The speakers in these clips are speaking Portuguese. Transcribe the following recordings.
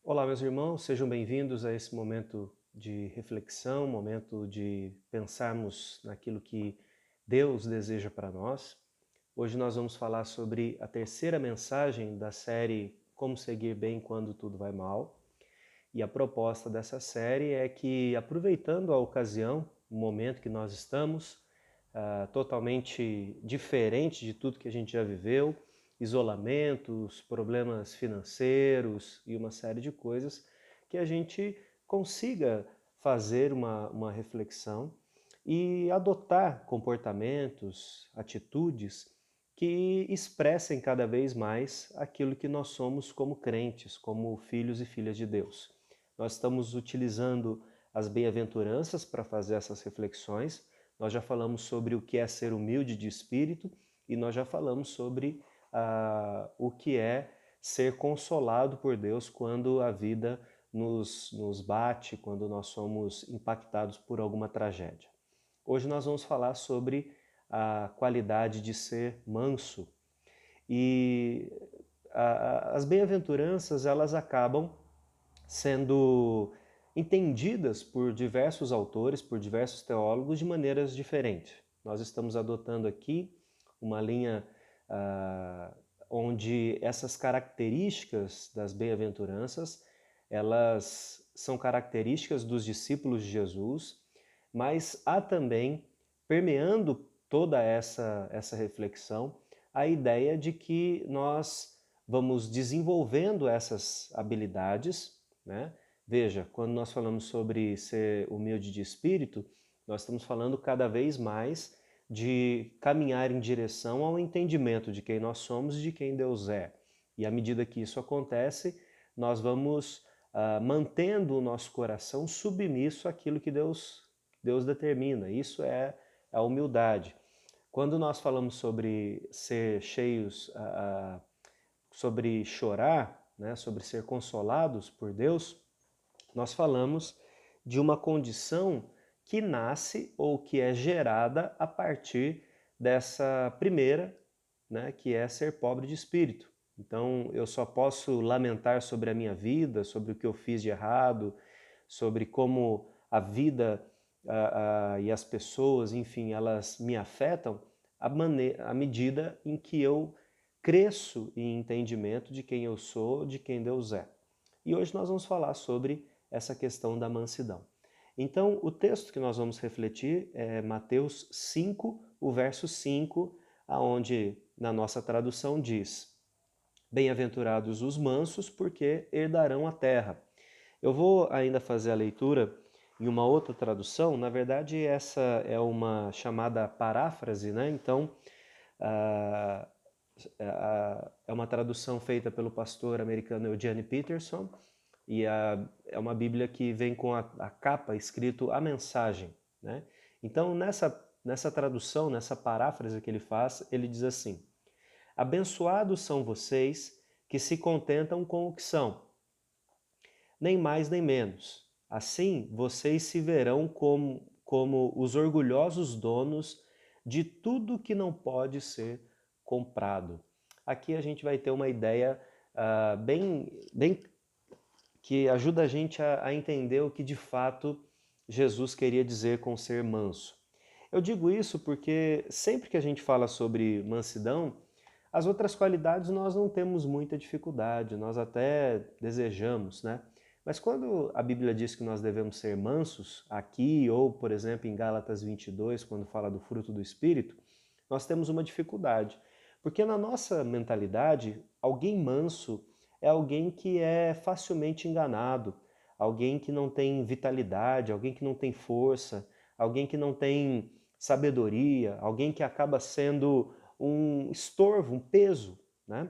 Olá, meus irmãos, sejam bem-vindos a esse momento de reflexão, momento de pensarmos naquilo que Deus deseja para nós. Hoje nós vamos falar sobre a terceira mensagem da série Como Seguir Bem Quando Tudo Vai Mal. E a proposta dessa série é que, aproveitando a ocasião, o momento que nós estamos, totalmente diferente de tudo que a gente já viveu, isolamentos, problemas financeiros e uma série de coisas, que a gente consiga fazer uma reflexão e adotar comportamentos, atitudes que expressem cada vez mais aquilo que nós somos como crentes, como filhos e filhas de Deus. Nós estamos utilizando as bem-aventuranças para fazer essas reflexões. Nós já falamos sobre o que é ser humilde de espírito e nós já falamos sobre o que é ser consolado por Deus quando a vida nos bate, quando nós somos impactados por alguma tragédia. Hoje nós vamos falar sobre a qualidade de ser manso. E as bem-aventuranças, elas acabam sendo entendidas por diversos autores, por diversos teólogos de maneiras diferentes. Nós estamos adotando aqui uma linha onde essas características das bem-aventuranças, elas são características dos discípulos de Jesus, mas há também, permeando toda essa reflexão, a ideia de que nós vamos desenvolvendo essas habilidades, né? Veja, quando nós falamos sobre ser humilde de espírito, nós estamos falando cada vez mais de caminhar em direção ao entendimento de quem nós somos e de quem Deus é. E à medida que isso acontece, nós vamos mantendo o nosso coração submisso àquilo que Deus determina. Isso é a humildade. Quando nós falamos sobre ser cheios, sobre chorar, né, sobre ser consolados por Deus, nós falamos de uma condição que nasce ou que é gerada a partir dessa primeira, né, que é ser pobre de espírito. Então eu só posso lamentar sobre a minha vida, sobre o que eu fiz de errado, sobre como a vida e as pessoas, enfim, elas me afetam à medida em que eu cresço em entendimento de quem eu sou, de quem Deus é. E hoje nós vamos falar sobre essa questão da mansidão. Então, o texto que nós vamos refletir é Mateus 5, o verso 5, aonde na nossa tradução diz: Bem-aventurados os mansos, porque herdarão a terra. Eu vou ainda fazer a leitura em uma outra tradução. Na verdade, essa é uma chamada paráfrase, né? Então, ah, é uma tradução feita pelo pastor americano Eugene Peterson e é uma Bíblia que vem com a capa escrito a mensagem, né? Então, nessa tradução, nessa paráfrase que ele faz, ele diz assim: Abençoados são vocês que se contentam com o que são, nem mais nem menos. Assim, vocês se verão como os orgulhosos donos de tudo que não pode ser comprado. Aqui a gente vai ter uma ideia bem que ajuda a gente a entender o que de fato Jesus queria dizer com ser manso. Eu digo isso porque sempre que a gente fala sobre mansidão, as outras qualidades nós não temos muita dificuldade, nós até desejamos, né? Mas quando a Bíblia diz que nós devemos ser mansos, aqui ou, por exemplo, em Gálatas 22, quando fala do fruto do Espírito, nós temos uma dificuldade. Porque na nossa mentalidade, alguém manso é alguém que é facilmente enganado, alguém que não tem vitalidade, alguém que não tem força, alguém que não tem sabedoria, alguém que acaba sendo um estorvo, um peso, né?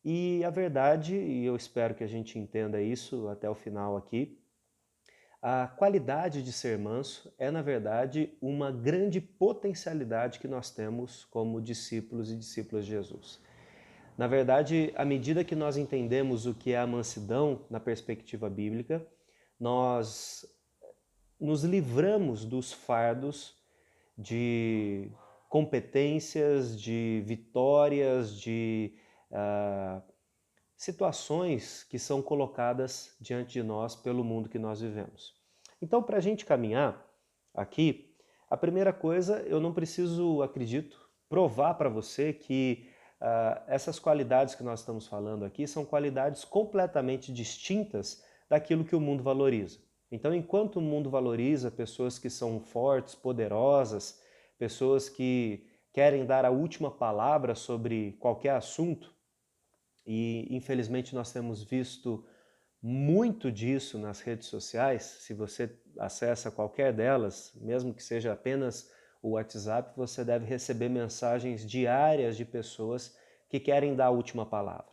E a verdade, e eu espero que a gente entenda isso até o final aqui, a qualidade de ser manso é, na verdade, uma grande potencialidade que nós temos como discípulos e discípulas de Jesus. Na verdade, à medida que nós entendemos o que é a mansidão na perspectiva bíblica, nós nos livramos dos fardos de competências, de vitórias, de situações que são colocadas diante de nós pelo mundo que nós vivemos. Então, para a gente caminhar aqui, a primeira coisa, eu não preciso, acredito, provar para você que essas qualidades que nós estamos falando aqui são qualidades completamente distintas daquilo que o mundo valoriza. Então, enquanto o mundo valoriza pessoas que são fortes, poderosas, pessoas que querem dar a última palavra sobre qualquer assunto, e infelizmente nós temos visto muito disso nas redes sociais. Se você acessa qualquer delas, mesmo que seja apenas o WhatsApp, você deve receber mensagens diárias de pessoas que querem dar a última palavra.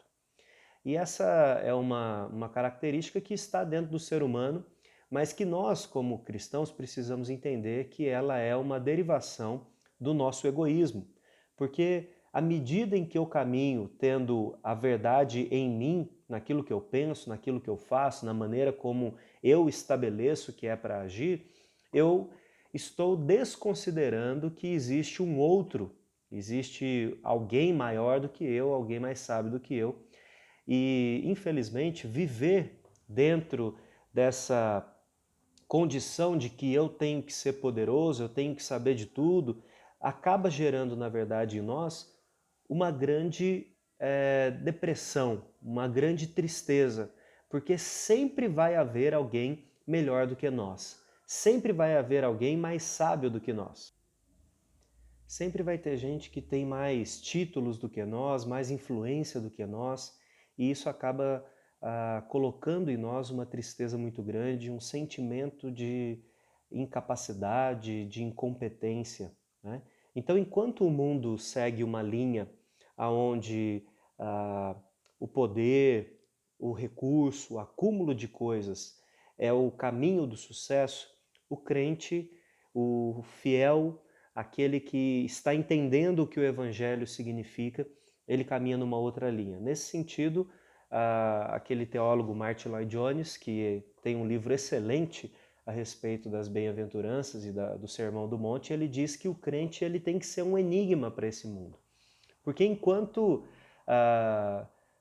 E essa é uma característica que está dentro do ser humano, mas que nós, como cristãos, precisamos entender que ela é uma derivação do nosso egoísmo. Porque à medida em que eu caminho tendo a verdade em mim, naquilo que eu penso, naquilo que eu faço, na maneira como eu estabeleço que é para agir, eu estou desconsiderando que existe um outro, existe alguém maior do que eu, alguém mais sábio do que eu. E, infelizmente, viver dentro dessa condição de que eu tenho que ser poderoso, eu tenho que saber de tudo, acaba gerando, na verdade, em nós uma grande depressão, uma grande tristeza, porque sempre vai haver alguém melhor do que nós, sempre vai haver alguém mais sábio do que nós. Sempre vai ter gente que tem mais títulos do que nós, mais influência do que nós, e isso acaba colocando em nós uma tristeza muito grande, um sentimento de incapacidade, de incompetência, né? Então, enquanto o mundo segue uma linha onde o poder, o recurso, o acúmulo de coisas é o caminho do sucesso, o crente, o fiel, aquele que está entendendo o que o Evangelho significa, ele caminha numa outra linha. Nesse sentido, aquele teólogo Martin Lloyd Jones, que tem um livro excelente a respeito das bem-aventuranças e do Sermão do Monte, ele diz que o crente ele tem que ser um enigma para esse mundo. Porque enquanto,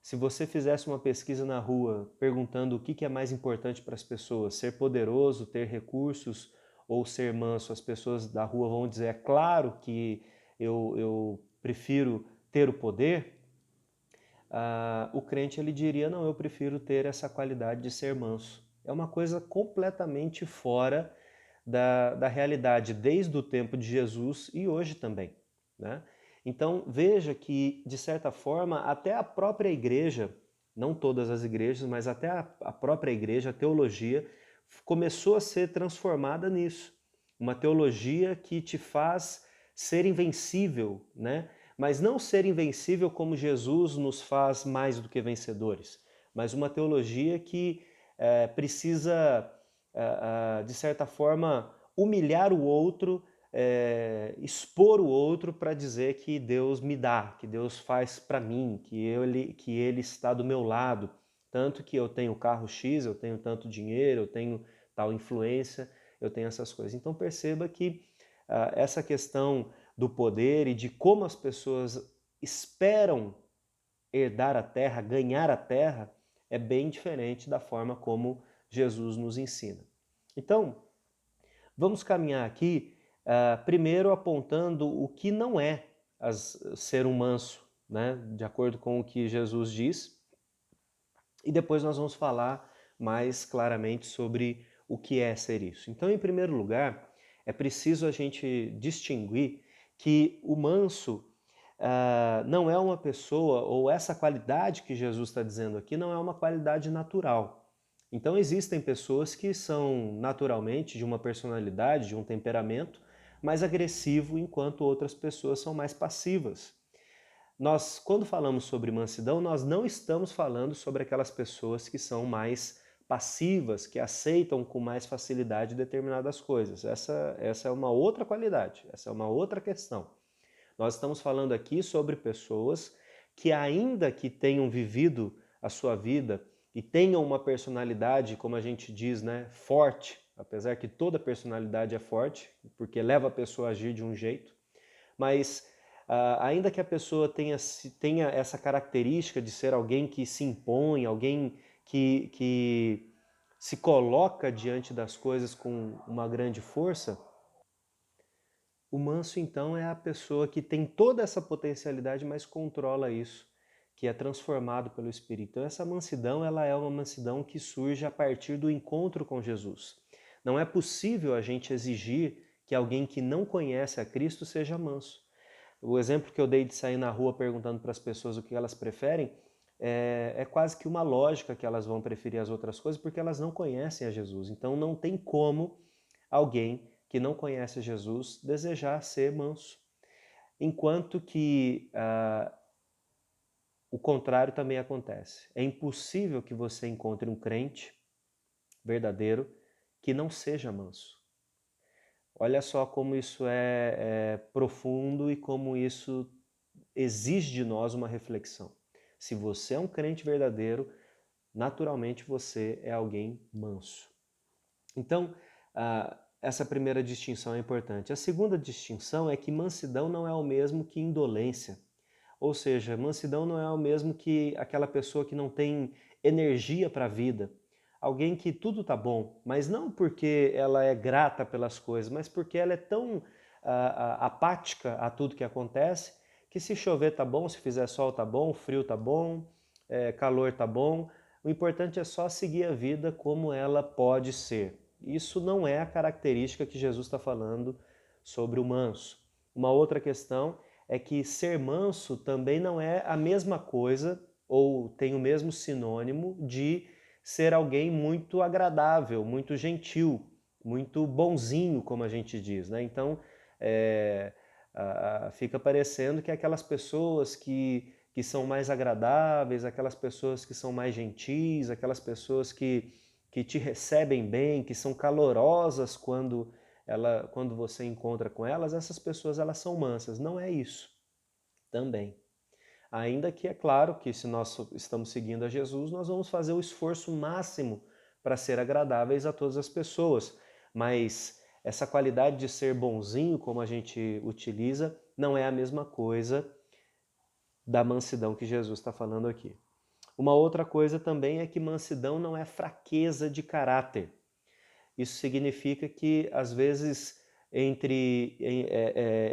se você fizesse uma pesquisa na rua perguntando o que é mais importante para as pessoas, ser poderoso, ter recursos ou ser manso, as pessoas da rua vão dizer, é claro que eu prefiro ter o poder. O crente ele diria, não, eu prefiro ter essa qualidade de ser manso. É uma coisa completamente fora da realidade, desde o tempo de Jesus e hoje também, né? Então veja que, de certa forma, até a própria igreja, não todas as igrejas, mas até a própria igreja, a teologia, começou a ser transformada nisso. Uma teologia que te faz ser invencível, né? Mas não ser invencível como Jesus nos faz mais do que vencedores, mas uma teologia que precisa, de certa forma, humilhar o outro, expor o outro para dizer que Deus me dá, que Deus faz para mim, que Ele está do meu lado, tanto que eu tenho carro X, eu tenho tanto dinheiro, eu tenho tal influência, eu tenho essas coisas. Então perceba que essa questão do poder e de como as pessoas esperam herdar a terra, ganhar a terra, é bem diferente da forma como Jesus nos ensina. Então, vamos caminhar aqui, primeiro apontando o que não é ser um manso, né? De acordo com o que Jesus diz, e depois nós vamos falar mais claramente sobre o que é ser isso. Então, em primeiro lugar, é preciso a gente distinguir que o manso não é uma pessoa, ou essa qualidade que Jesus está dizendo aqui, não é uma qualidade natural. Então existem pessoas que são naturalmente de uma personalidade, de um temperamento mais agressivo, enquanto outras pessoas são mais passivas. Nós, quando falamos sobre mansidão, nós não estamos falando sobre aquelas pessoas que são mais passivas, que aceitam com mais facilidade determinadas coisas. Essa é uma outra qualidade, essa é uma outra questão. Nós estamos falando aqui sobre pessoas que, ainda que tenham vivido a sua vida e tenham uma personalidade, como a gente diz, né, forte, apesar que toda personalidade é forte, porque leva a pessoa a agir de um jeito, mas Ainda que a pessoa tenha essa característica de ser alguém que se impõe, alguém que se coloca diante das coisas com uma grande força, o manso então é a pessoa que tem toda essa potencialidade, mas controla isso, que é transformado pelo Espírito. Então essa mansidão, ela é uma mansidão que surge a partir do encontro com Jesus. Não é possível a gente exigir que alguém que não conhece a Cristo seja manso. O exemplo que eu dei de sair na rua perguntando para as pessoas o que elas preferem é quase que uma lógica que elas vão preferir as outras coisas porque elas não conhecem a Jesus. Então não tem como alguém que não conhece Jesus desejar ser manso. Enquanto que o contrário também acontece. É impossível que você encontre um crente verdadeiro que não seja manso. Olha só como isso é profundo e como isso exige de nós uma reflexão. Se você é um crente verdadeiro, naturalmente você é alguém manso. Então, essa primeira distinção é importante. A segunda distinção é que mansidão não é o mesmo que indolência. Ou seja, mansidão não é o mesmo que aquela pessoa que não tem energia para a vida. Alguém que tudo tá bom, mas não porque ela é grata pelas coisas, mas porque ela é tão apática a tudo que acontece, que se chover tá bom, se fizer sol tá bom, frio tá bom, calor tá bom. O importante é só seguir a vida como ela pode ser. Isso não é a característica que Jesus está falando sobre o manso. Uma outra questão é que ser manso também não é a mesma coisa ou tem o mesmo sinônimo de ser alguém muito agradável, muito gentil, muito bonzinho, como a gente diz, né? Então, fica parecendo que aquelas pessoas que são mais agradáveis, aquelas pessoas que são mais gentis, aquelas pessoas que te recebem bem, que são calorosas quando você encontra com elas, essas pessoas elas são mansas. Não é isso também. Ainda que é claro que se nós estamos seguindo a Jesus, nós vamos fazer o esforço máximo para ser agradáveis a todas as pessoas. Mas essa qualidade de ser bonzinho, como a gente utiliza, não é a mesma coisa da mansidão que Jesus está falando aqui. Uma outra coisa também é que mansidão não é fraqueza de caráter. Isso significa que, às vezes,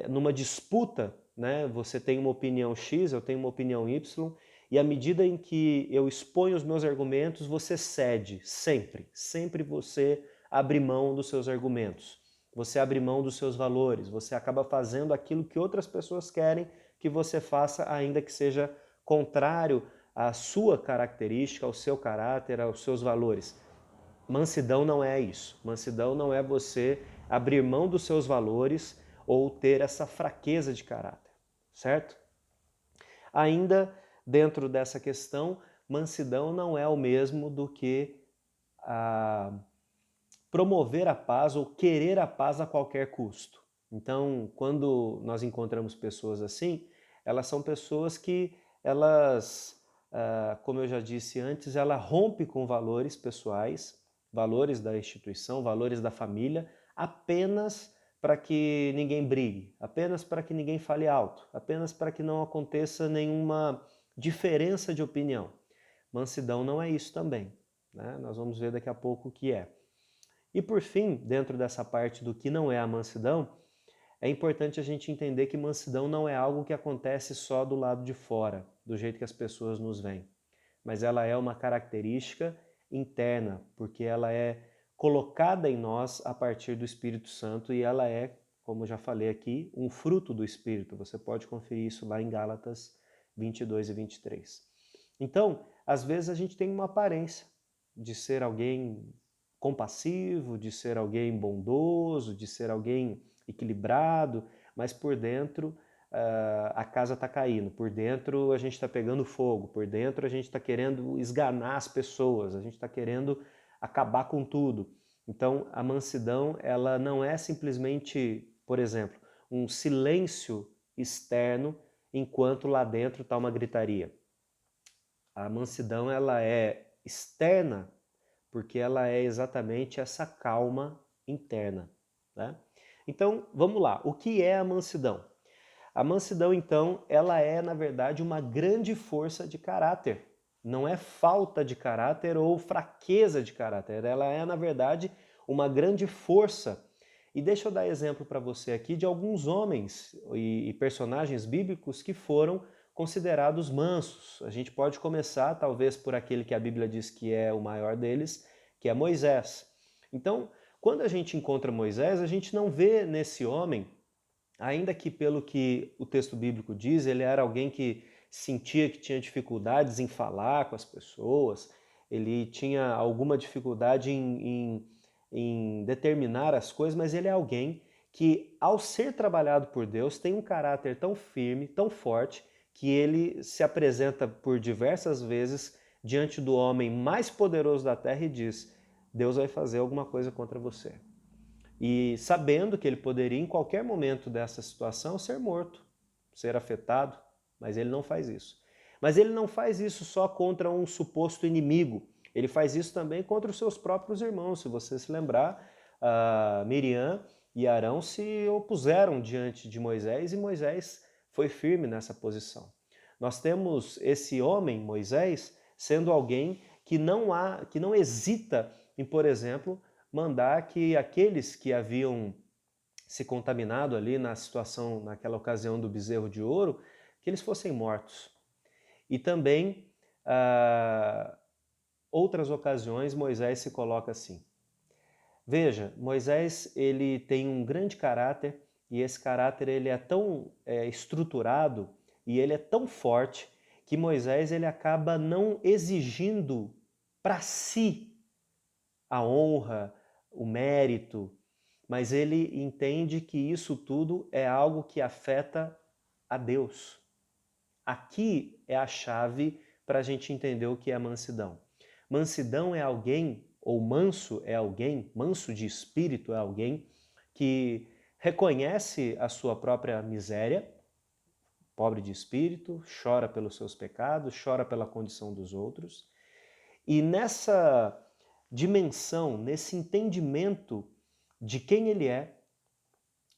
numa disputa, né, você tem uma opinião X, eu tenho uma opinião Y, e à medida em que eu exponho os meus argumentos, você cede, sempre. Sempre você abre mão dos seus argumentos. Você abre mão dos seus valores. Você acaba fazendo aquilo que outras pessoas querem que você faça, ainda que seja contrário à sua característica, ao seu caráter, aos seus valores. Mansidão não é isso. Mansidão não é você abrir mão dos seus valores ou ter essa fraqueza de caráter, certo? Ainda dentro dessa questão, mansidão não é o mesmo do que promover a paz ou querer a paz a qualquer custo. Então, quando nós encontramos pessoas assim, elas são pessoas que como eu já disse antes, ela rompe com valores pessoais, valores da instituição, valores da família, apenas para que ninguém brigue, apenas para que ninguém fale alto, apenas para que não aconteça nenhuma diferença de opinião. Mansidão não é isso também, né? Nós vamos ver daqui a pouco o que é. E por fim, dentro dessa parte do que não é a mansidão, é importante a gente entender que mansidão não é algo que acontece só do lado de fora, do jeito que as pessoas nos veem, mas ela é uma característica interna, porque ela é colocada em nós a partir do Espírito Santo e ela é, como já falei aqui, um fruto do Espírito. Você pode conferir isso lá em Gálatas 22 e 23. Então, às vezes a gente tem uma aparência de ser alguém compassivo, de ser alguém bondoso, de ser alguém equilibrado, mas por dentro a casa está caindo, por dentro a gente está pegando fogo, por dentro a gente está querendo esganar as pessoas, a gente está querendo acabar com tudo. Então a mansidão ela não é simplesmente, por exemplo, um silêncio externo enquanto lá dentro está uma gritaria. A mansidão ela é externa porque ela é exatamente essa calma interna, né? Então, vamos lá. O que é a mansidão? A mansidão, então, ela é, na verdade, uma grande força de caráter. Não é falta de caráter ou fraqueza de caráter, ela é, na verdade, uma grande força. E deixa eu dar exemplo para você aqui de alguns homens e personagens bíblicos que foram considerados mansos. A gente pode começar, talvez, por aquele que a Bíblia diz que é o maior deles, que é Moisés. Então, quando a gente encontra Moisés, a gente não vê nesse homem, ainda que pelo que o texto bíblico diz, ele era alguém que sentia que tinha dificuldades em falar com as pessoas, ele tinha alguma dificuldade em determinar as coisas, mas ele é alguém que, ao ser trabalhado por Deus, tem um caráter tão firme, tão forte, que ele se apresenta por diversas vezes diante do homem mais poderoso da terra e diz: Deus vai fazer alguma coisa contra você. E sabendo que ele poderia, em qualquer momento dessa situação, ser morto, ser afetado, mas ele não faz isso. Mas ele não faz isso só contra um suposto inimigo, ele faz isso também contra os seus próprios irmãos. Se você se lembrar, Miriam e Arão se opuseram diante de Moisés e Moisés foi firme nessa posição. Nós temos esse homem, Moisés, sendo alguém que não hesita em, por exemplo, mandar que aqueles que haviam se contaminado ali na situação, naquela ocasião do bezerro de ouro, que eles fossem mortos. E também, outras ocasiões, Moisés se coloca assim. Veja, Moisés ele tem um grande caráter e esse caráter ele é tão estruturado e ele é tão forte que Moisés ele acaba não exigindo para si a honra, o mérito, mas ele entende que isso tudo é algo que afeta a Deus. Aqui é a chave para a gente entender o que é mansidão. Mansidão é alguém, ou manso é alguém, manso de espírito é alguém que reconhece a sua própria miséria, pobre de espírito, chora pelos seus pecados, chora pela condição dos outros, e nessa dimensão, nesse entendimento de quem ele é,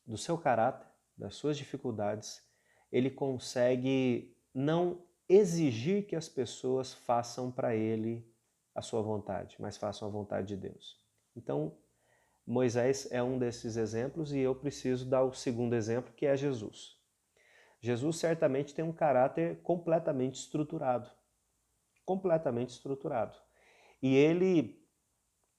do seu caráter, das suas dificuldades, ele consegue não exigir que as pessoas façam para ele a sua vontade, mas façam a vontade de Deus. Então, Moisés é um desses exemplos e eu preciso dar o segundo exemplo, que é Jesus. Jesus certamente tem um caráter completamente estruturado. Completamente estruturado. E ele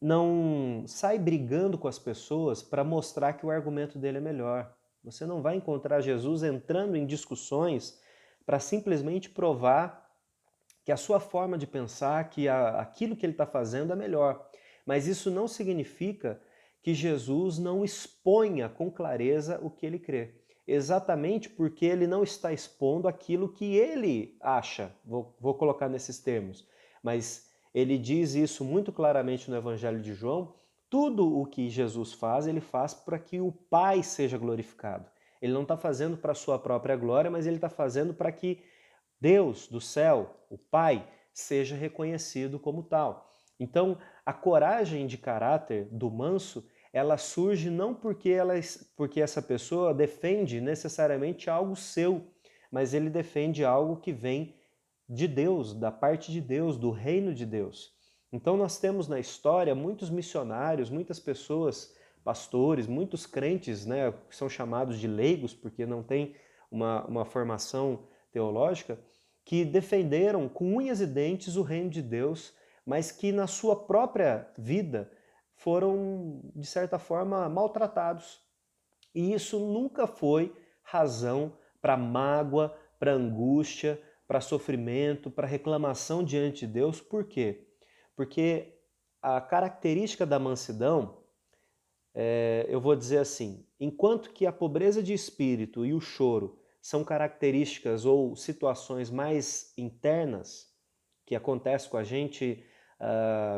não sai brigando com as pessoas para mostrar que o argumento dele é melhor. Você não vai encontrar Jesus entrando em discussões para simplesmente provar que a sua forma de pensar, que aquilo que ele está fazendo é melhor. Mas isso não significa que Jesus não exponha com clareza o que ele crê. Exatamente porque ele não está expondo aquilo que ele acha, vou colocar nesses termos, mas ele diz isso muito claramente no Evangelho de João, tudo o que Jesus faz, ele faz para que o Pai seja glorificado. Ele não está fazendo para a sua própria glória, mas ele está fazendo para que Deus do céu, o Pai, seja reconhecido como tal. Então, a coragem de caráter do manso, ela surge não porque essa pessoa defende necessariamente algo seu, mas ele defende algo que vem de Deus, da parte de Deus, do reino de Deus. Então nós temos na história muitos missionários, muitas pessoas, pastores, muitos crentes, né, que são chamados de leigos porque não têm uma formação teológica, que defenderam com unhas e dentes o reino de Deus, mas que na sua própria vida foram, de certa forma, maltratados. E isso nunca foi razão para mágoa, para angústia, para sofrimento, para reclamação diante de Deus. Por quê? Porque a característica da mansidão, eu vou dizer assim, enquanto que a pobreza de espírito e o choro são características ou situações mais internas que acontecem com a gente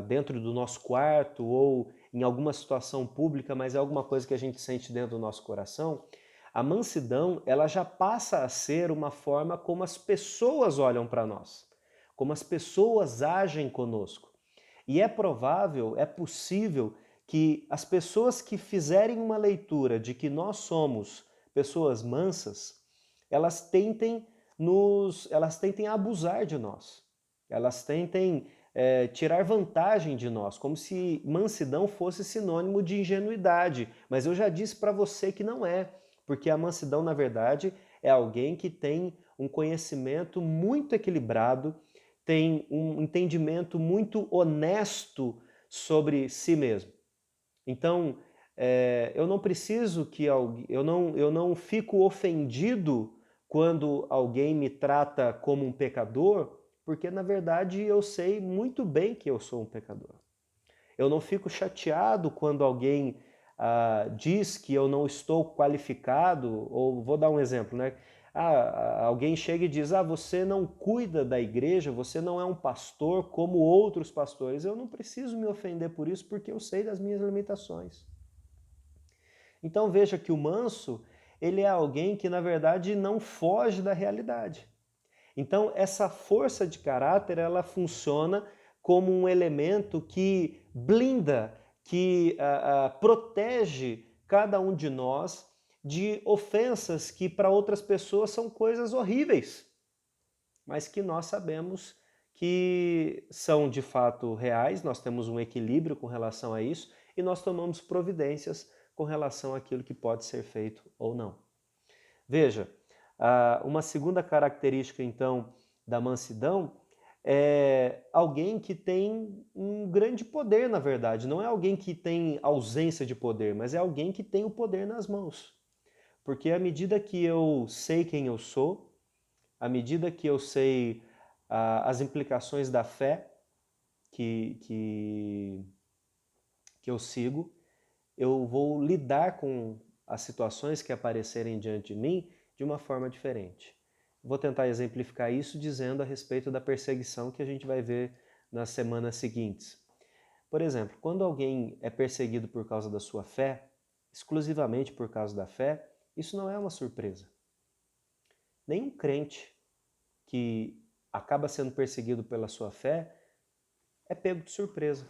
dentro do nosso quarto ou em alguma situação pública, mas é alguma coisa que a gente sente dentro do nosso coração, a mansidão ela já passa a ser uma forma como as pessoas olham para nós, como as pessoas agem conosco. E é provável, é possível que as pessoas que fizerem uma leitura de que nós somos pessoas mansas, elas tentem abusar de nós, elas tentem tirar vantagem de nós, como se mansidão fosse sinônimo de ingenuidade. Mas eu já disse para você que não é, porque a mansidão, na verdade, é alguém que tem um conhecimento muito equilibrado, tem um entendimento muito honesto sobre si mesmo. Então, eu não preciso que eu não fico ofendido quando alguém me trata como um pecador, porque na verdade eu sei muito bem que eu sou um pecador. Eu não fico chateado quando alguém diz que eu não estou qualificado, ou vou dar um exemplo, né? Alguém chega e diz, você não cuida da igreja, você não é um pastor como outros pastores. Eu não preciso me ofender por isso, porque eu sei das minhas limitações. Então veja que o manso, ele é alguém que na verdade não foge da realidade. Então essa força de caráter, ela funciona como um elemento que blinda, que protege cada um de nós de ofensas que para outras pessoas são coisas horríveis, mas que nós sabemos que são de fato reais, nós temos um equilíbrio com relação a isso e nós tomamos providências com relação àquilo que pode ser feito ou não. Veja, uma segunda característica então da mansidão é alguém que tem um grande poder, na verdade. Não é alguém que tem ausência de poder, mas é alguém que tem o poder nas mãos. Porque à medida que eu sei quem eu sou, à medida que eu sei as implicações da fé que, que, que eu sigo, eu vou lidar com as situações que aparecerem diante de mim de uma forma diferente. Vou tentar exemplificar isso dizendo a respeito da perseguição que a gente vai ver nas semanas seguintes. Por exemplo, quando alguém é perseguido por causa da sua fé, exclusivamente por causa da fé, isso não é uma surpresa. Nenhum crente que acaba sendo perseguido pela sua fé é pego de surpresa.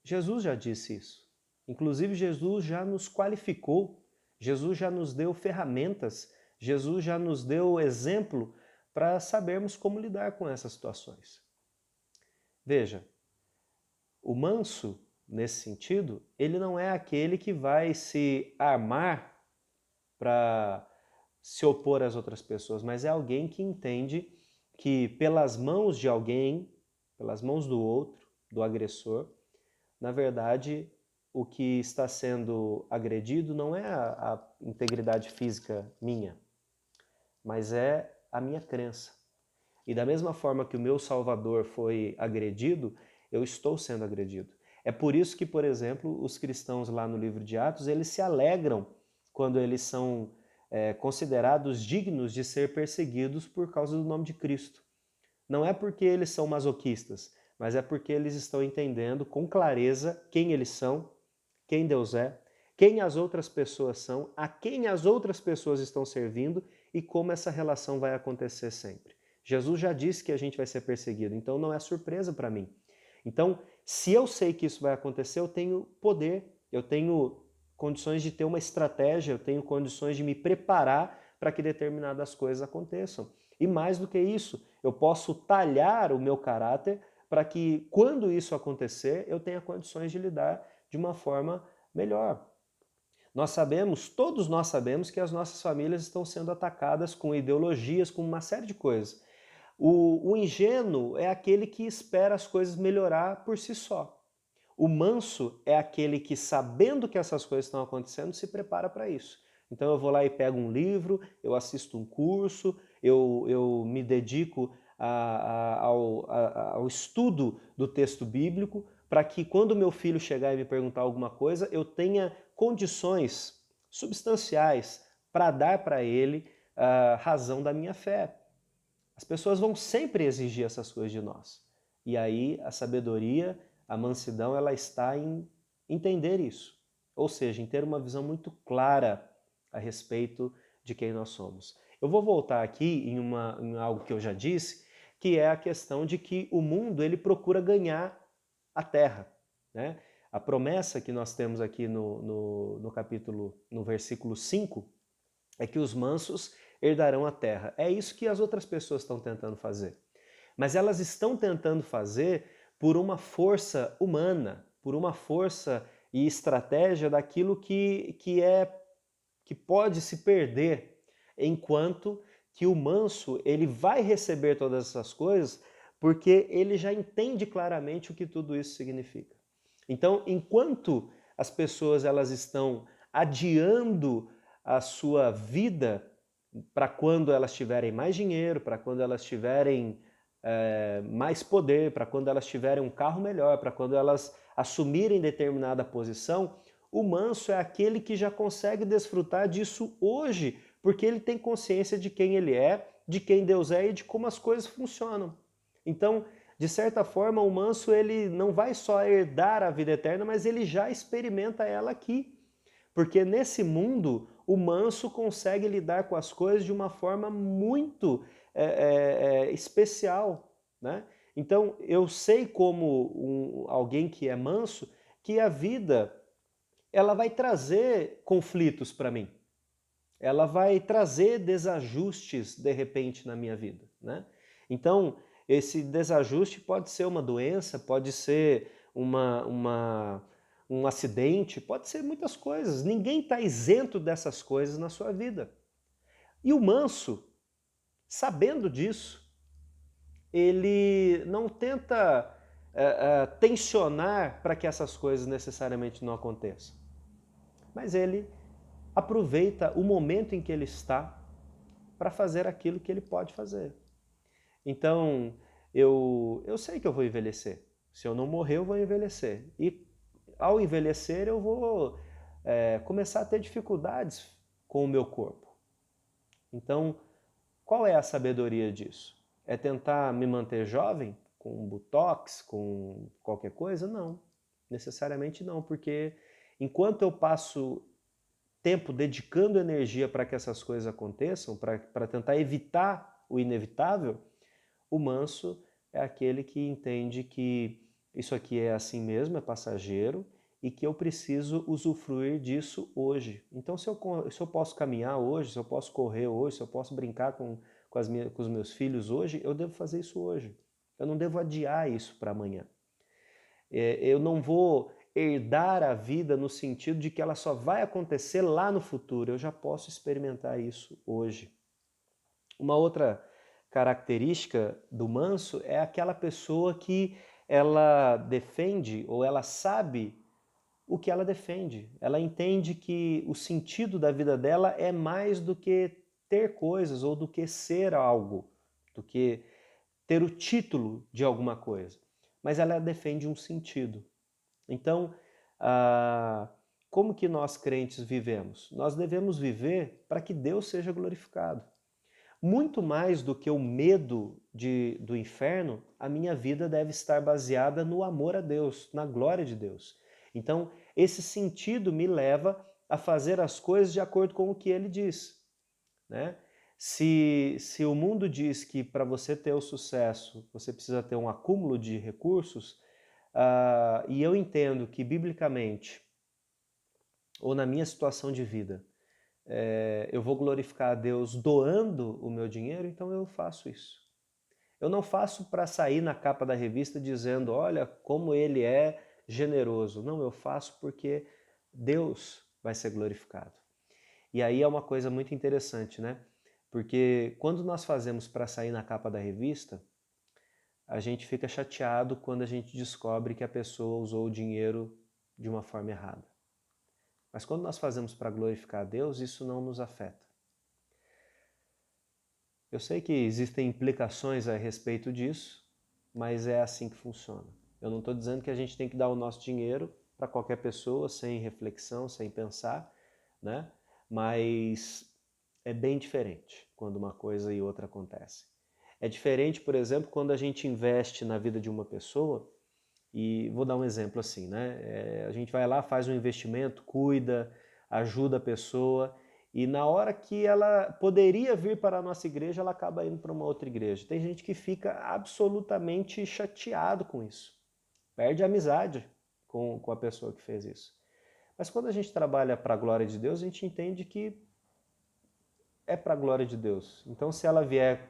Jesus já disse isso. Inclusive, Jesus já nos qualificou, Jesus já nos deu ferramentas, Jesus já nos deu exemplo para sabermos como lidar com essas situações. Veja, o manso, nesse sentido, ele não é aquele que vai se armar para se opor às outras pessoas, mas é alguém que entende que pelas mãos de alguém, pelas mãos do outro, do agressor, na verdade, o que está sendo agredido não é a integridade física minha, mas é a minha crença. E da mesma forma que o meu Salvador foi agredido, eu estou sendo agredido. É por isso que, por exemplo, os cristãos lá no livro de Atos, eles se alegram quando eles são considerados dignos de ser perseguidos por causa do nome de Cristo. Não é porque eles são masoquistas, mas é porque eles estão entendendo com clareza quem eles são, quem Deus é, quem as outras pessoas são, a quem as outras pessoas estão servindo e como essa relação vai acontecer sempre. Jesus já disse que a gente vai ser perseguido, então não é surpresa para mim. Então, se eu sei que isso vai acontecer, eu tenho poder, eu tenho condições de ter uma estratégia, eu tenho condições de me preparar para que determinadas coisas aconteçam. E mais do que isso, eu posso talhar o meu caráter para que, quando isso acontecer, eu tenha condições de lidar de uma forma melhor. Nós sabemos, todos nós sabemos, que as nossas famílias estão sendo atacadas com ideologias, com uma série de coisas. O ingênuo é aquele que espera as coisas melhorar por si só. O manso é aquele que, sabendo que essas coisas estão acontecendo, se prepara para isso. Então eu vou lá e pego um livro, eu assisto um curso, eu me dedico ao estudo do texto bíblico, para que quando meu filho chegar e me perguntar alguma coisa, eu tenha condições substanciais para dar para ele a razão da minha fé. As pessoas vão sempre exigir essas coisas de nós. E aí a sabedoria, a mansidão, ela está em entender isso. Ou seja, em ter uma visão muito clara a respeito de quem nós somos. Eu vou voltar aqui em algo que eu já disse, que é a questão de que o mundo ele procura ganhar a terra. Né? A promessa que nós temos aqui no capítulo, no versículo 5, é que os mansos herdarão a terra. É isso que as outras pessoas estão tentando fazer. Mas elas estão tentando fazer por uma força humana, por uma força e estratégia daquilo que pode se perder, enquanto que o manso ele vai receber todas essas coisas porque ele já entende claramente o que tudo isso significa. Então, enquanto as pessoas elas estão adiando a sua vida para quando elas tiverem mais dinheiro, para quando elas tiverem mais poder, para quando elas tiverem um carro melhor, para quando elas assumirem determinada posição, o manso é aquele que já consegue desfrutar disso hoje, porque ele tem consciência de quem ele é, de quem Deus é e de como as coisas funcionam. Então, de certa forma, o manso ele não vai só herdar a vida eterna, mas ele já experimenta ela aqui. Porque nesse mundo, o manso consegue lidar com as coisas de uma forma muito especial, né? Então, eu sei como alguém que é manso, que a vida ela vai trazer conflitos para mim. Ela vai trazer desajustes de repente na minha vida, né? Então, esse desajuste pode ser uma doença, pode ser um acidente, pode ser muitas coisas. Ninguém está isento dessas coisas na sua vida. E o manso, sabendo disso, ele não tenta tensionar para que essas coisas necessariamente não aconteçam. Mas ele aproveita o momento em que ele está para fazer aquilo que ele pode fazer. Então, eu sei que eu vou envelhecer. Se eu não morrer, eu vou envelhecer. E ao envelhecer, eu vou começar a ter dificuldades com o meu corpo. Então, qual é a sabedoria disso? É tentar me manter jovem com botox, com qualquer coisa? Não, necessariamente não, porque enquanto eu passo tempo dedicando energia para que essas coisas aconteçam, para tentar evitar o inevitável, o manso é aquele que entende que isso aqui é assim mesmo, é passageiro, e que eu preciso usufruir disso hoje. Então, se eu posso caminhar hoje, se eu posso correr hoje, se eu posso brincar com os meus filhos hoje, eu devo fazer isso hoje. Eu não devo adiar isso para amanhã. Eu não vou herdar a vida no sentido de que ela só vai acontecer lá no futuro. Eu já posso experimentar isso hoje. Uma outra característica do manso é aquela pessoa que ela defende ou ela sabe o que ela defende. Ela entende que o sentido da vida dela é mais do que ter coisas ou do que ser algo, do que ter o título de alguma coisa. Mas ela defende um sentido. Então, como que nós crentes vivemos? Nós devemos viver para que Deus seja glorificado. Muito mais do que o medo do inferno, a minha vida deve estar baseada no amor a Deus, na glória de Deus. Então, esse sentido me leva a fazer as coisas de acordo com o que ele diz, né? Se o mundo diz que para você ter o sucesso, você precisa ter um acúmulo de recursos, e eu entendo que biblicamente, ou na minha situação de vida, eu vou glorificar a Deus doando o meu dinheiro, então eu faço isso. Eu não faço para sair na capa da revista dizendo, olha como ele é generoso. Não, eu faço porque Deus vai ser glorificado. E aí é uma coisa muito interessante, né? Porque quando nós fazemos para sair na capa da revista, a gente fica chateado quando a gente descobre que a pessoa usou o dinheiro de uma forma errada. Mas quando nós fazemos para glorificar a Deus, isso não nos afeta. Eu sei que existem implicações a respeito disso, mas é assim que funciona. Eu não estou dizendo que a gente tem que dar o nosso dinheiro para qualquer pessoa, sem reflexão, sem pensar, né? Mas é bem diferente quando uma coisa e outra acontecem. É diferente, por exemplo, quando a gente investe na vida de uma pessoa, e vou dar um exemplo assim, né? A gente vai lá, faz um investimento, cuida, ajuda a pessoa, e na hora que ela poderia vir para a nossa igreja, ela acaba indo para uma outra igreja. Tem gente que fica absolutamente chateado com isso. Perde a amizade com a pessoa que fez isso. Mas quando a gente trabalha para a glória de Deus, a gente entende que é para a glória de Deus. Então, se ela vier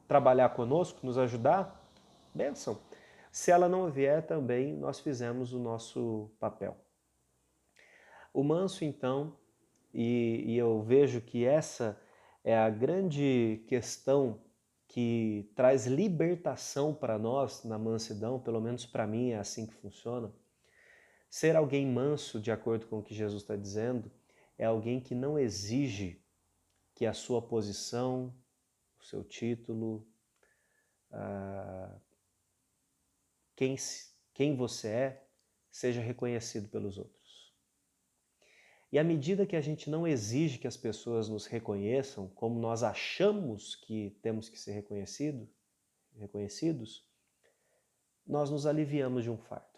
trabalhar conosco, nos ajudar, bênção. Se ela não vier, também nós fizemos o nosso papel. O manso, então, e eu vejo que essa é a grande questão que traz libertação para nós na mansidão, pelo menos para mim é assim que funciona. Ser alguém manso, de acordo com o que Jesus está dizendo, é alguém que não exige que a sua posição, o seu título, quem, quem você é, seja reconhecido pelos outros. E à medida que a gente não exige que as pessoas nos reconheçam como nós achamos que temos que ser reconhecidos, nós nos aliviamos de um fardo.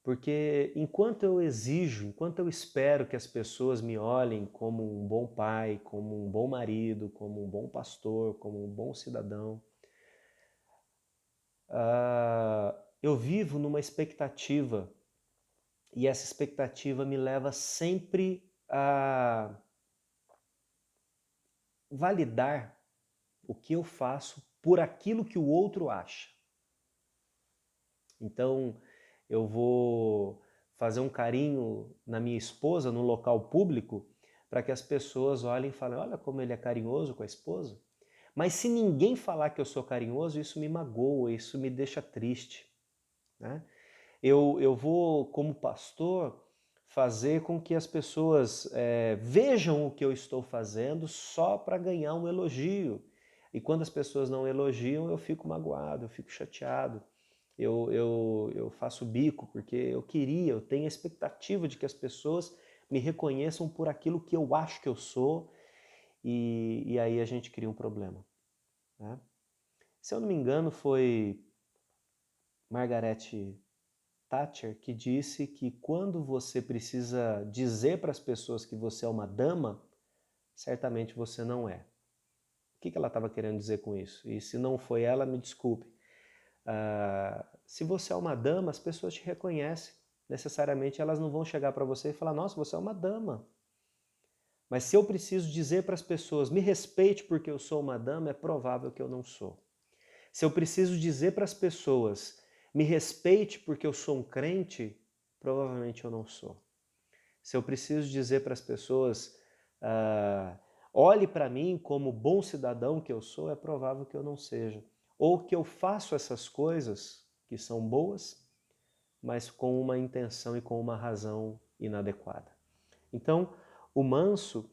Porque enquanto eu exijo, enquanto eu espero que as pessoas me olhem como um bom pai, como um bom marido, como um bom pastor, como um bom cidadão, eu vivo numa expectativa e essa expectativa me leva sempre a validar o que eu faço por aquilo que o outro acha. Então, eu vou fazer um carinho na minha esposa no local público para que as pessoas olhem e falem, olha como ele é carinhoso com a esposa. Mas se ninguém falar que eu sou carinhoso, isso me magoa, isso me deixa triste, né? Eu vou, como pastor, fazer com que as pessoas vejam o que eu estou fazendo só para ganhar um elogio. E quando as pessoas não elogiam, eu fico magoado, eu fico chateado. Eu faço bico porque eu tenho a expectativa de que as pessoas me reconheçam por aquilo que eu acho que eu sou e aí a gente cria um problema, né? Se eu não me engano, foi Margaret Thatcher que disse que quando você precisa dizer para as pessoas que você é uma dama, certamente você não é. O que ela estava querendo dizer com isso? E se não foi ela, me desculpe. Se você é uma dama, as pessoas te reconhecem. Necessariamente elas não vão chegar para você e falar, nossa, você é uma dama. Mas se eu preciso dizer para as pessoas, me respeite porque eu sou uma dama, é provável que eu não sou. Se eu preciso dizer para as pessoas, me respeite porque eu sou um crente, provavelmente eu não sou. Se eu preciso dizer para as pessoas, olhe para mim como bom cidadão que eu sou, é provável que eu não seja. Ou que eu faço essas coisas que são boas, mas com uma intenção e com uma razão inadequada. Então, o manso,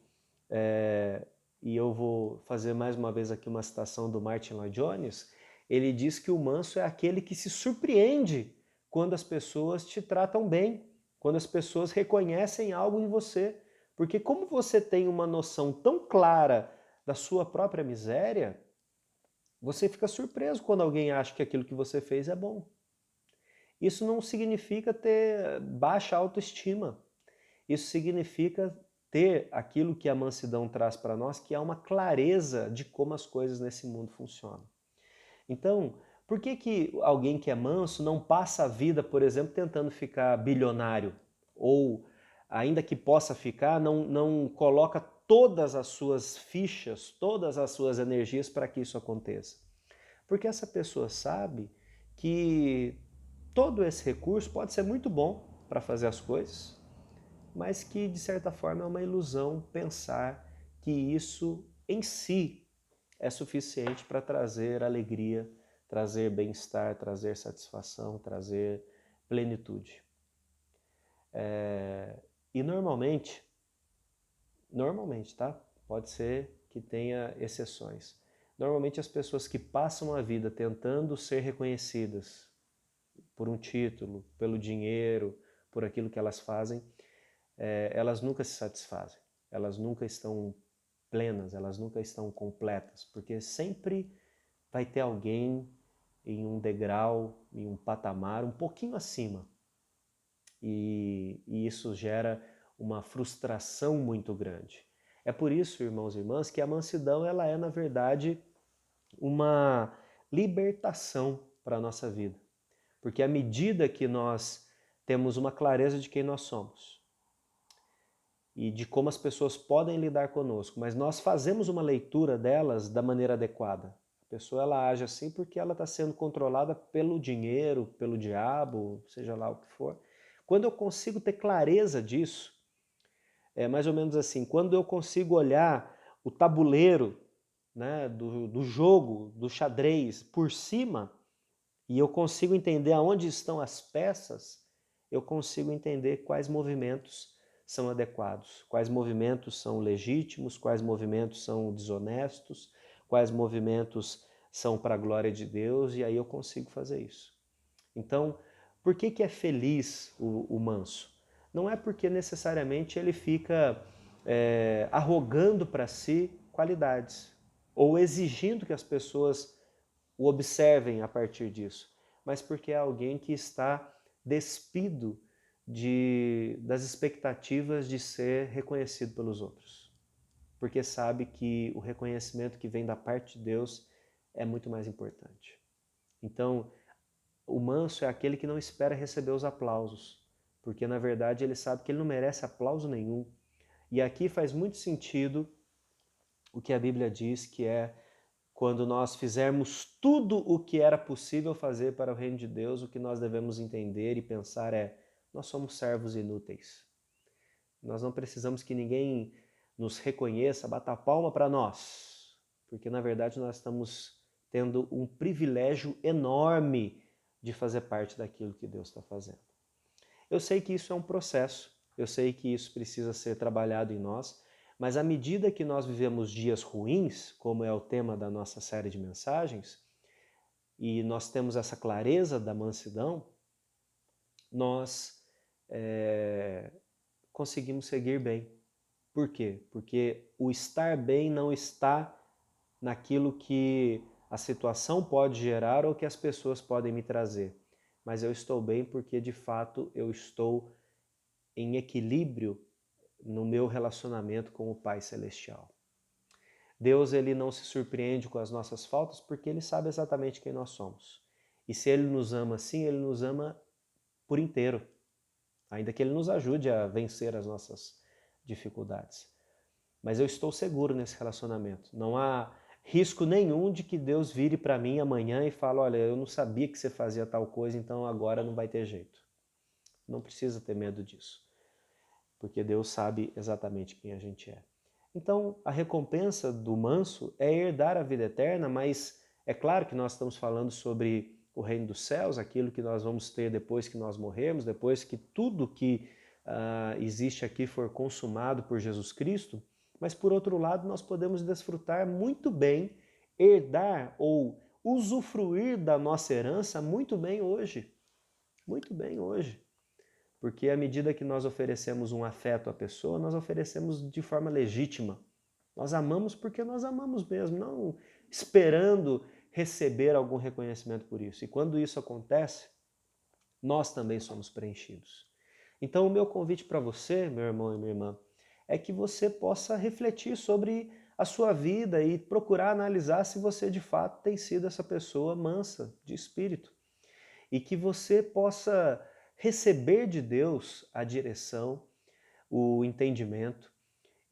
e eu vou fazer mais uma vez aqui uma citação do Martin Lloyd Jones, ele diz que o manso é aquele que se surpreende quando as pessoas te tratam bem, quando as pessoas reconhecem algo em você. Porque como você tem uma noção tão clara da sua própria miséria, você fica surpreso quando alguém acha que aquilo que você fez é bom. Isso não significa ter baixa autoestima. Isso significa ter aquilo que a mansidão traz para nós, que é uma clareza de como as coisas nesse mundo funcionam. Então, por que alguém que é manso não passa a vida, por exemplo, tentando ficar bilionário? Ou, ainda que possa ficar, não coloca todas as suas fichas, todas as suas energias para que isso aconteça? Porque essa pessoa sabe que todo esse recurso pode ser muito bom para fazer as coisas, mas que de certa forma é uma ilusão pensar que isso em si é suficiente para trazer alegria, trazer bem-estar, trazer satisfação, trazer plenitude. E normalmente, tá? Pode ser que tenha exceções. Normalmente as pessoas que passam a vida tentando ser reconhecidas por um título, pelo dinheiro, por aquilo que elas fazem, elas nunca se satisfazem, elas nunca estão plenas, elas nunca estão completas, porque sempre vai ter alguém em um degrau, em um patamar um pouquinho acima. E isso gera uma frustração muito grande. É por isso, irmãos e irmãs, que a mansidão ela é, na verdade, uma libertação para a nossa vida. Porque à medida que nós temos uma clareza de quem nós somos, e de como as pessoas podem lidar conosco, mas nós fazemos uma leitura delas da maneira adequada. A pessoa ela age assim porque ela está sendo controlada pelo dinheiro, pelo diabo, seja lá o que for. Quando eu consigo ter clareza disso, é mais ou menos assim, quando eu consigo olhar o tabuleiro, né, do jogo, do xadrez por cima, e eu consigo entender aonde estão as peças, eu consigo entender quais movimentos são adequados, quais movimentos são legítimos, quais movimentos são desonestos, quais movimentos são para a glória de Deus, e aí eu consigo fazer isso. Então, por que é feliz o manso? Não é porque necessariamente ele fica arrogando para si qualidades, ou exigindo que as pessoas o observem a partir disso, mas porque é alguém que está despido das expectativas de ser reconhecido pelos outros. Porque sabe que o reconhecimento que vem da parte de Deus é muito mais importante. Então, o manso é aquele que não espera receber os aplausos, porque na verdade ele sabe que ele não merece aplauso nenhum. E aqui faz muito sentido o que a Bíblia diz, que é quando nós fizermos tudo o que era possível fazer para o reino de Deus, o que nós devemos entender e pensar é: nós somos servos inúteis. Nós não precisamos que ninguém nos reconheça, bata a palma para nós, porque na verdade nós estamos tendo um privilégio enorme de fazer parte daquilo que Deus está fazendo. Eu sei que isso é um processo, eu sei que isso precisa ser trabalhado em nós, mas à medida que nós vivemos dias ruins, como é o tema da nossa série de mensagens, e nós temos essa clareza da mansidão, nós conseguimos seguir bem. Por quê? Porque o estar bem não está naquilo que a situação pode gerar ou que as pessoas podem me trazer. Mas eu estou bem porque, de fato, eu estou em equilíbrio no meu relacionamento com o Pai Celestial. Deus ele não se surpreende com as nossas faltas porque ele sabe exatamente quem nós somos. E se ele nos ama assim, ele nos ama por inteiro, ainda que ele nos ajude a vencer as nossas dificuldades. Mas eu estou seguro nesse relacionamento. Não há risco nenhum de que Deus vire para mim amanhã e fale: olha, eu não sabia que você fazia tal coisa, então agora não vai ter jeito. Não precisa ter medo disso, porque Deus sabe exatamente quem a gente é. Então, a recompensa do manso é herdar a vida eterna, mas é claro que nós estamos falando sobre o reino dos céus, aquilo que nós vamos ter depois que nós morrermos, depois que tudo que existe aqui for consumado por Jesus Cristo. Mas, por outro lado, nós podemos desfrutar muito bem, herdar ou usufruir da nossa herança muito bem hoje. Muito bem hoje. Porque à medida que nós oferecemos um afeto à pessoa, nós oferecemos de forma legítima. Nós amamos porque nós amamos mesmo, não esperando receber algum reconhecimento por isso. E quando isso acontece, nós também somos preenchidos. Então o meu convite para você, meu irmão e minha irmã, é que você possa refletir sobre a sua vida e procurar analisar se você de fato tem sido essa pessoa mansa de espírito. E que você possa receber de Deus a direção, o entendimento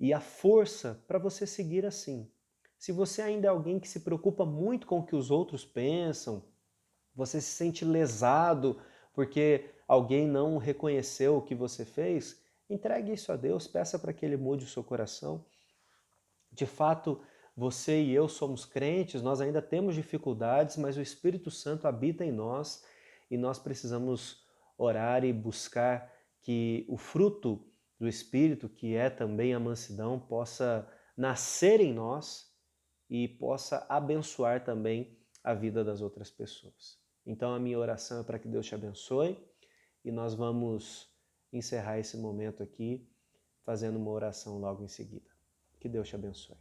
e a força para você seguir assim. Se você ainda é alguém que se preocupa muito com o que os outros pensam, você se sente lesado porque alguém não reconheceu o que você fez, entregue isso a Deus, peça para que Ele mude o seu coração. De fato, você e eu somos crentes, nós ainda temos dificuldades, mas o Espírito Santo habita em nós e nós precisamos orar e buscar que o fruto do Espírito, que é também a mansidão, possa nascer em nós e possa abençoar também a vida das outras pessoas. Então a minha oração é para que Deus te abençoe e nós vamos encerrar esse momento aqui fazendo uma oração logo em seguida. Que Deus te abençoe.